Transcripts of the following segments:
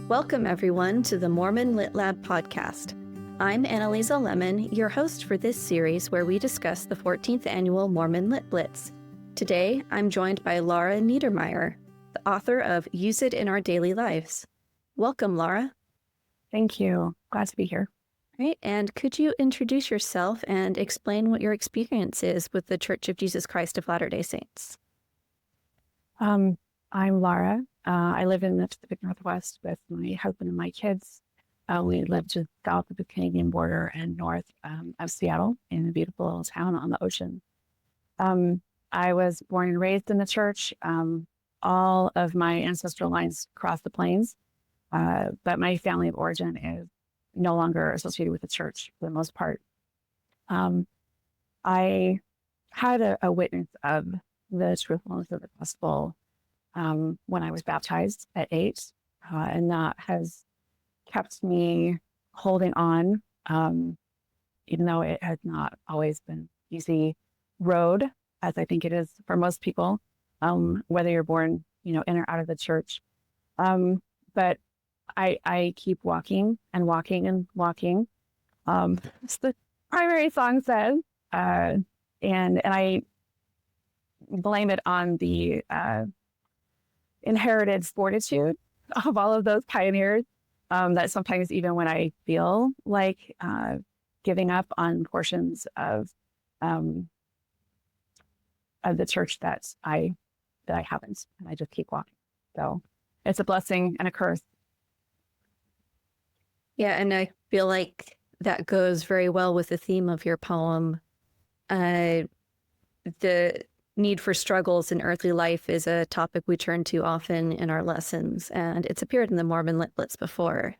Welcome, everyone, to the Mormon Lit Lab Podcast. I'm Annaliese, your host for this series where we discuss the 14th annual Mormon Lit Blitz. Today, I'm joined by Lara Niedermeyer, the author of Use It in Our Daily Lives. Welcome, Lara. Thank you. Glad to be here. Right, and could you introduce yourself and explain what your experience is with the Church of Jesus Christ of Latter-day Saints? I'm Lara. I live in the Pacific Northwest with my husband and my kids. We live just south of the Canadian border and north of Seattle in a beautiful little town on the ocean. I was born and raised in the church. All of my ancestral lines cross the plains, but my family of origin is no longer associated with the church for the most part. I had a witness of the truthfulness of the gospel when I was baptized at 8, and that has kept me holding on, even though it has not always been an easy road, as I think it is for most people, whether you're born, in or out of the church. But I keep walking and walking and walking. It's the primary song says, and I blame it on the inherited fortitude of all of those pioneers, that sometimes even when I feel like giving up on portions of the church that I haven't, and I just keep walking. So it's a blessing and a curse. Yeah, and I feel like that goes very well with the theme of your poem. The need for struggles in earthly life is a topic we turn to often in our lessons, and it's appeared in the Mormon Lit Blitz before.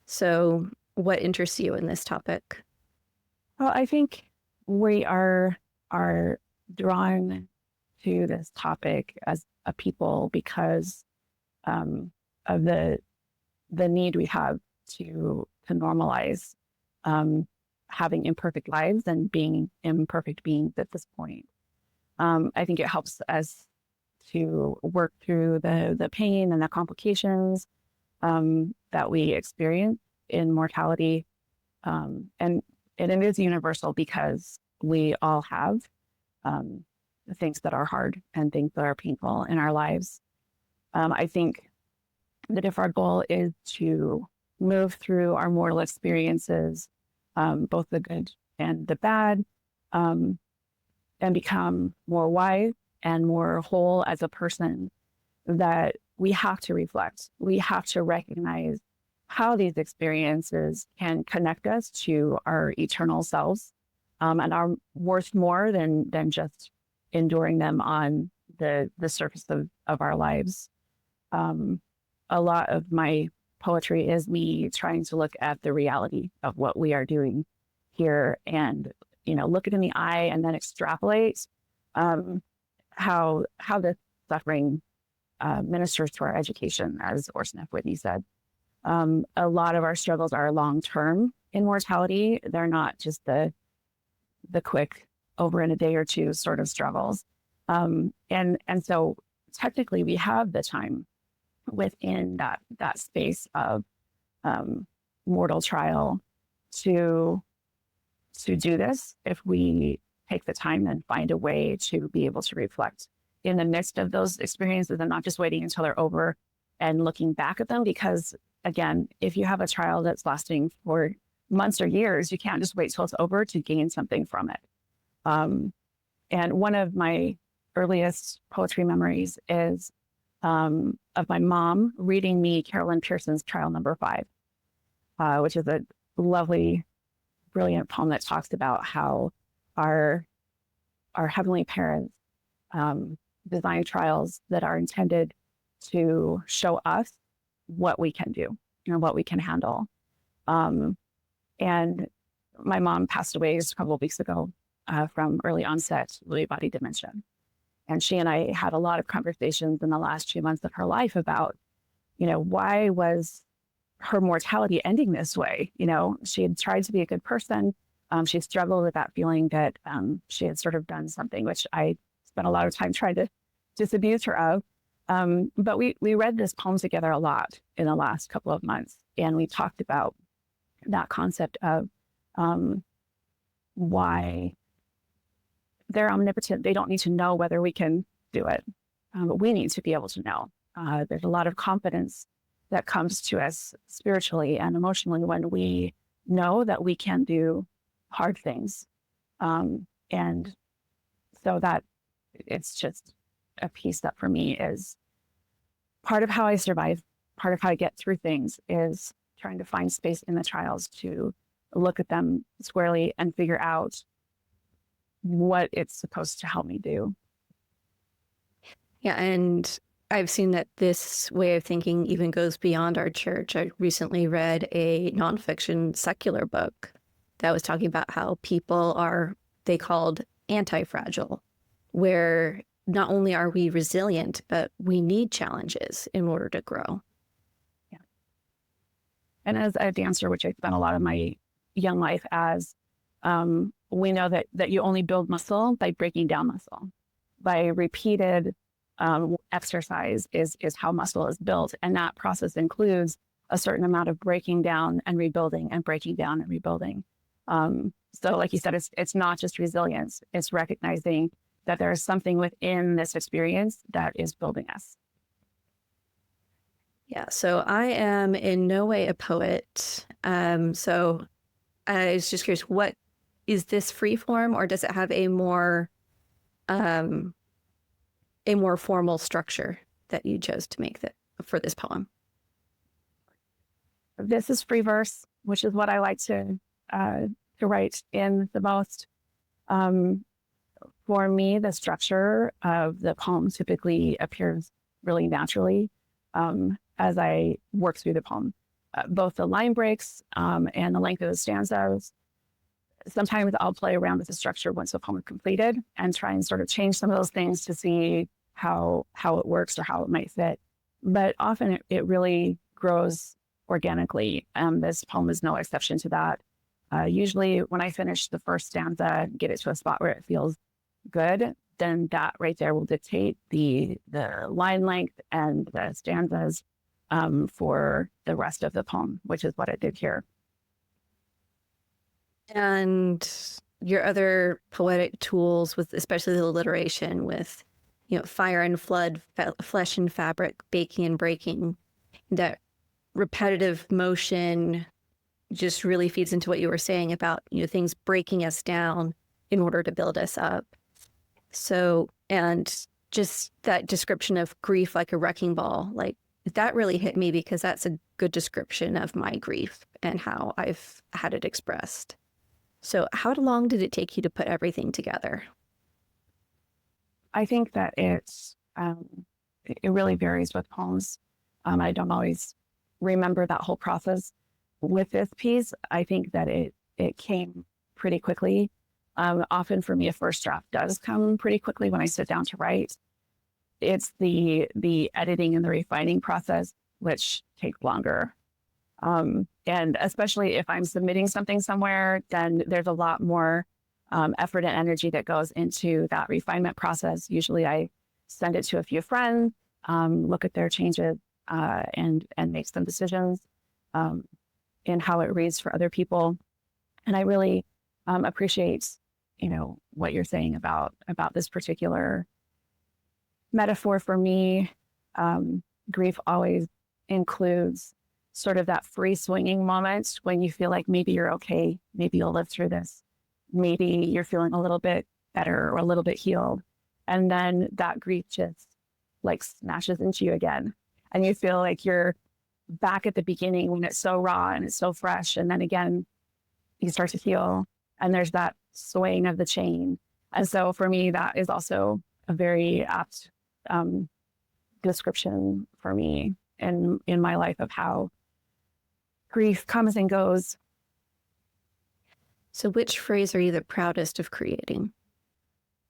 So what interests you in this topic? Well, I think we are drawn to this topic as a people because of the need we have to normalize having imperfect lives and being imperfect beings at this point. I think it helps us to work through the pain and the complications that we experience in mortality. And it is universal because we all have things that are hard and things that are painful in our lives. I think that if our goal is to move through our mortal experiences, both the good and the bad, and become more wise and more whole as a person, that we have to reflect. We have to recognize how these experiences can connect us to our eternal selves, and are worth more than just enduring them on the surface of our lives. A lot of my poetry is me trying to look at the reality of what we are doing here and look it in the eye and then extrapolate how this suffering ministers to our education, as Orson F. Whitney said. A lot of our struggles are long-term in mortality. They're not just the quick over in a day or two sort of struggles. And so technically we have the time within that space of mortal trial to do this, if we take the time and find a way to be able to reflect in the midst of those experiences and not just waiting until they're over and looking back at them. Because again, if you have a trial that's lasting for months or years, you can't just wait till it's over to gain something from it. And one of my earliest poetry memories is of my mom reading me Carolyn Pearson's Trial Number 5, which is a lovely, brilliant poem that talks about how our heavenly parents design trials that are intended to show us what we can do and what we can handle. And my mom passed away just a couple of weeks ago from early onset Lewy body dementia. And she and I had a lot of conversations in the last few months of her life about, why was her mortality ending this way? She had tried to be a good person. She struggled with that feeling that she had sort of done something, which I spent a lot of time trying to disabuse her of. But we read this poem together a lot in the last couple of months, and we talked about that concept of why they're omnipotent. They don't need to know whether we can do it, but we need to be able to know. There's a lot of confidence that comes to us spiritually and emotionally when we know that we can do hard things. And so that it's just a piece that for me is part of how I survive, part of how I get through things is trying to find space in the trials to look at them squarely and figure out what it's supposed to help me do. Yeah, and I've seen that this way of thinking even goes beyond our church. I recently read a nonfiction secular book that was talking about how people are, they called anti-fragile, where not only are we resilient, but we need challenges in order to grow. Yeah. And as a dancer, which I spent a lot of my young life as, we know that you only build muscle by breaking down muscle. By repeated exercise is how muscle is built. And that process includes a certain amount of breaking down and rebuilding and breaking down and rebuilding. So like you said, it's not just resilience. It's recognizing that there is something within this experience that is building us. Yeah, so I am in no way a poet. So I was just curious, what is this free form, or does it have a more formal structure that you chose to make for this poem? This is free verse, which is what I like to write in the most. For me, the structure of the poem typically appears really naturally as I work through the poem. Both the line breaks and the length of the stanzas. Sometimes I'll play around with the structure once the poem is completed and try and sort of change some of those things to see how it works or how it might fit. But often it really grows organically. This poem is no exception to that. Usually when I finish the first stanza, get it to a spot where it feels good, then that right there will dictate the line length and the stanzas for the rest of the poem, which is what I did here. And your other poetic tools, with especially the alliteration, with fire and flood, flesh and fabric, baking and breaking, that repetitive motion just really feeds into what you were saying about things breaking us down in order to build us up. So, and just that description of grief like a wrecking ball, like that really hit me because that's a good description of my grief and how I've had it expressed. So how long did it take you to put everything together? I think that it really varies with poems. I don't always remember that whole process. With this piece, I think that it came pretty quickly. Often for me, a first draft does come pretty quickly when I sit down to write. It's the editing and the refining process, which takes longer. And especially if I'm submitting something somewhere, then there's a lot more effort and energy that goes into that refinement process. Usually I send it to a few friends, look at their changes and make some decisions in how it reads for other people. And I really appreciate, what you're saying about this particular metaphor. For me, grief always includes sort of that free swinging moment when you feel like maybe you're okay, maybe you'll live through this, maybe you're feeling a little bit better or a little bit healed. And then that grief just like smashes into you again. And you feel like you're back at the beginning when it's so raw and it's so fresh. And then again, you start to heal and there's that swaying of the chain. And so for me, that is also a very apt description for me in my life of how grief comes and goes. So which phrase are you the proudest of creating?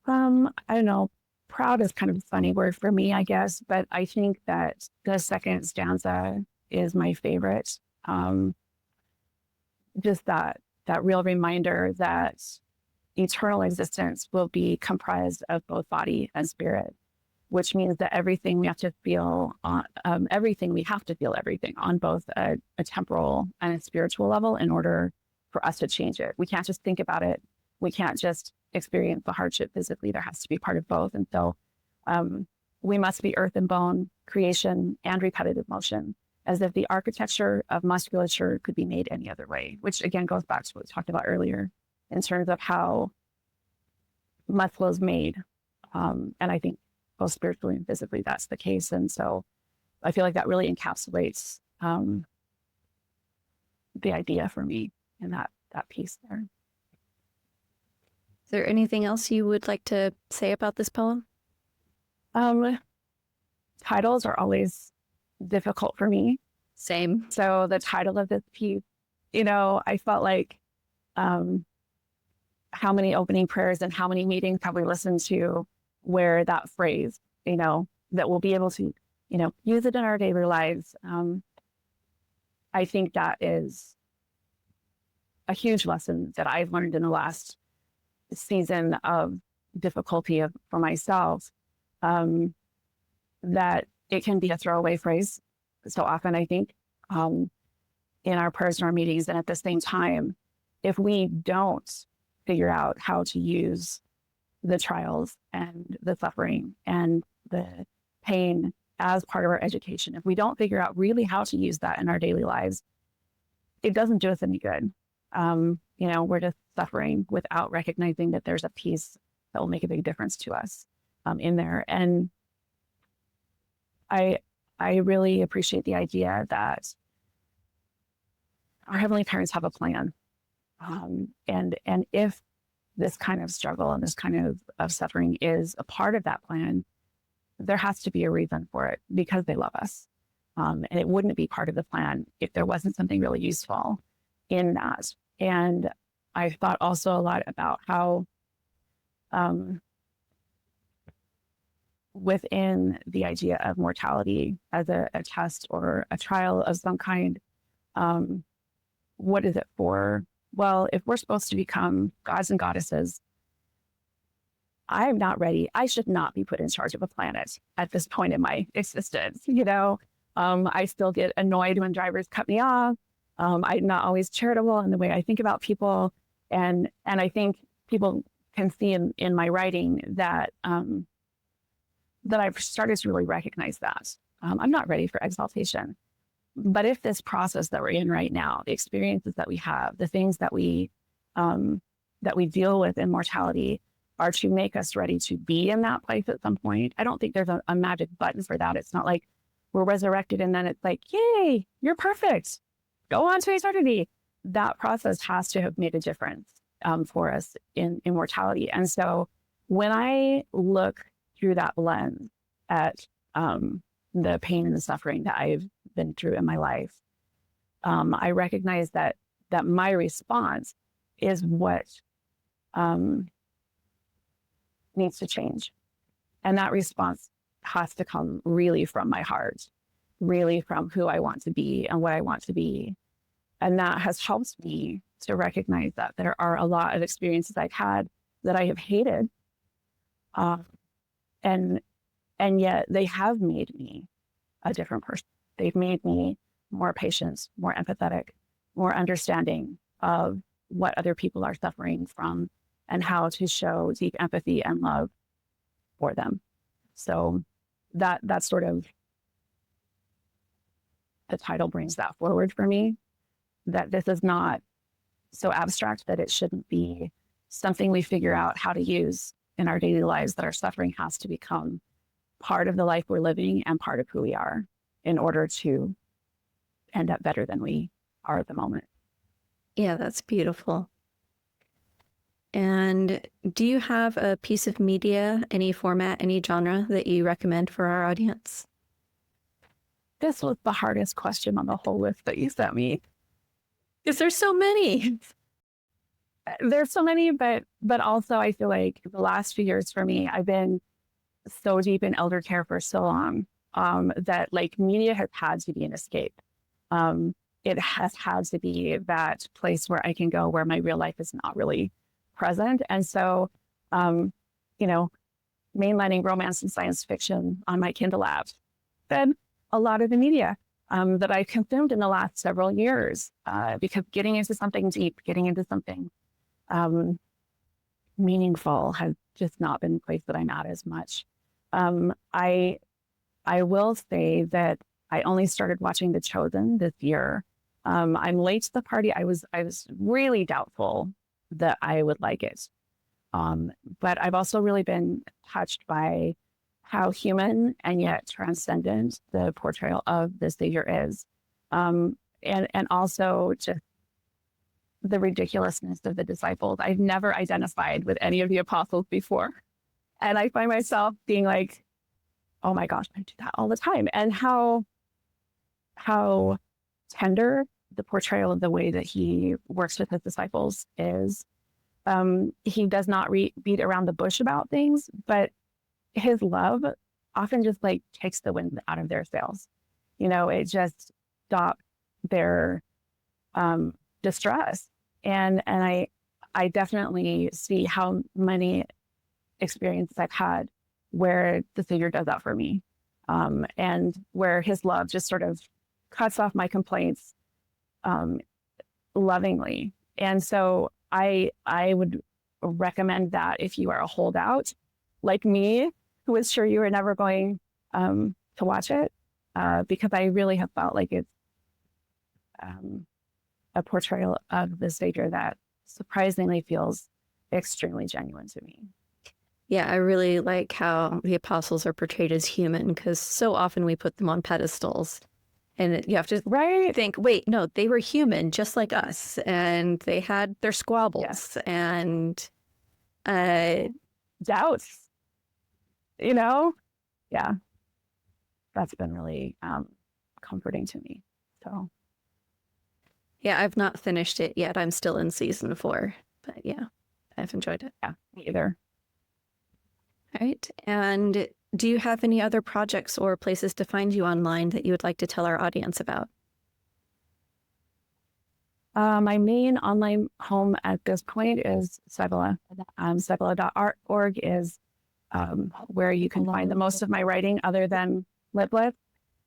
I don't know. Proud is kind of a funny word for me, I guess, but I think that the second stanza is my favorite. Just that real reminder that eternal existence will be comprised of both body and spirit. which means that everything we have to feel on everything on both a temporal and a spiritual level in order for us to change it. We can't just think about it. We can't just experience the hardship physically. There has to be part of both. And so we must be earth and bone, creation and repetitive motion, as if the architecture of musculature could be made any other way, which again goes back to what we talked about earlier in terms of how muscle is made. And I think both spiritually and physically, that's the case. And so I feel like that really encapsulates the idea for me in that piece there. Is there anything else you would like to say about this poem? Titles are always difficult for me. Same. So the title of this piece, I felt like how many opening prayers and how many meetings have we listened to where that phrase, that we'll be able to, use it in our daily lives. I think that is a huge lesson that I've learned in the last season of difficulty for myself, that it can be a throwaway phrase so often, I think, in our prayers and our meetings. And at the same time, if we don't figure out how to use the trials and the suffering and the pain as part of our education, if we don't figure out really how to use that in our daily lives, it doesn't do us any good. We're just suffering without recognizing that there's a piece that will make a big difference to us in there. And I really appreciate the idea that our Heavenly Parents have a plan. And if this kind of struggle and this kind of suffering is a part of that plan, there has to be a reason for it because they love us. And it wouldn't be part of the plan if there wasn't something really useful in that. And I thought also a lot about how within the idea of mortality as a test or a trial of some kind, what is it for? Well, if we're supposed to become gods and goddesses, I'm not ready. I should not be put in charge of a planet at this point in my existence. I still get annoyed when drivers cut me off. I'm not always charitable in the way I think about people. And I think people can see in my writing that that I've started to really recognize that. I'm not ready for exaltation. But if this process that we're in right now, the experiences that we have, the things that we deal with in mortality are to make us ready to be in that place at some point, I don't think there's a magic button for that. It's not like we're resurrected and then it's like, yay, you're perfect. Go on to eternity. That process has to have made a difference for us in mortality. And so when I look through that lens at the pain and the suffering that I've been through in my life, I recognize that my response is what needs to change. And that response has to come really from my heart, really from who I want to be and what I want to be. And that has helped me to recognize that there are a lot of experiences I've had that I have hated. And yet they have made me a different person. They've made me more patient, more empathetic, more understanding of what other people are suffering from and how to show deep empathy and love for them. So that's sort of, the title brings that forward for me, that this is not so abstract that it shouldn't be something we figure out how to use in our daily lives, that our suffering has to become part of the life we're living and part of who we are in order to end up better than we are at the moment. Yeah, that's beautiful. And do you have a piece of media, any format, any genre that you recommend for our audience? This was the hardest question on the whole list that you sent me. Because there's so many. There's so many, but also I feel like the last few years for me, I've been so deep in elder care for so long that like media has had to be an escape. It has had to be that place where I can go where my real life is not really present. And so, mainlining romance and science fiction on my Kindle app than a lot of the media that I consumed in the last several years, because getting into something deep, getting into something meaningful has just not been the place that I'm at as much. I will say that I only started watching The Chosen this year. I'm late to the party. I was really doubtful that I would like it. But I've also really been touched by how human and yet transcendent the portrayal of the Savior is. And also just the ridiculousness of the disciples. I've never identified with any of the apostles before. And I find myself being like, oh my gosh, I do that all the time. And how tender the portrayal of the way that he works with his disciples is. He does not beat around the bush about things, but his love often just like takes the wind out of their sails. It just stops their distress. And I definitely see how many experiences I've had where the Savior does that for me, and where his love just sort of cuts off my complaints lovingly. And so I would recommend that if you are a holdout like me, who is sure you are never going to watch it, because I really have felt like it's a portrayal of the Savior that surprisingly feels extremely genuine to me. Yeah, I really like how the apostles are portrayed as human, because so often we put them on pedestals. And you have to think, wait, no, they were human just like us. And they had their squabbles and doubts, Yeah. That's been really comforting to me. So. Yeah, I've not finished it yet. I'm still in season 4. But yeah, I've enjoyed it. Yeah, me either. All right. And do you have any other projects or places to find you online that you would like to tell our audience about? My main online home at this point is Segula. Segula.org is where you can find the most of my writing other than Lit Blitz.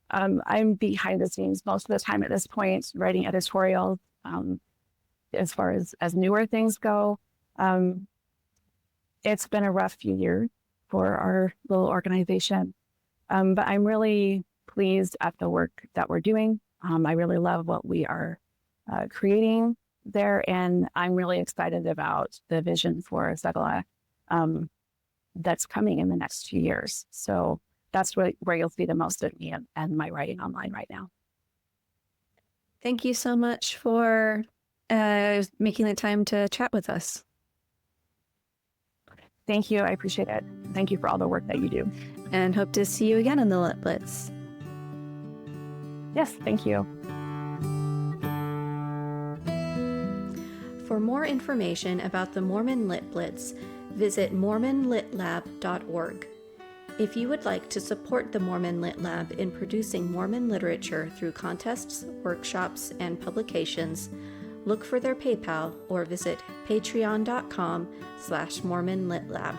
I'm behind the scenes most of the time at this point, writing editorials. As far as newer things go, it's been a rough few years for our little organization, but I'm really pleased at the work that we're doing. I really love what we are creating there, and I'm really excited about the vision for Segula that's coming in the next few years. So that's where you'll see the most of me and my writing online right now. Thank you so much for making the time to chat with us. Thank you. I appreciate it. Thank you for all the work that you do. And hope to see you again in the Lit Blitz. Yes, thank you. For more information about the Mormon Lit Blitz, visit mormonlitlab.org. If you would like to support the Mormon Lit Lab in producing Mormon literature through contests, workshops, and publications, look for their PayPal or visit patreon.com/Mormon Lit Lab.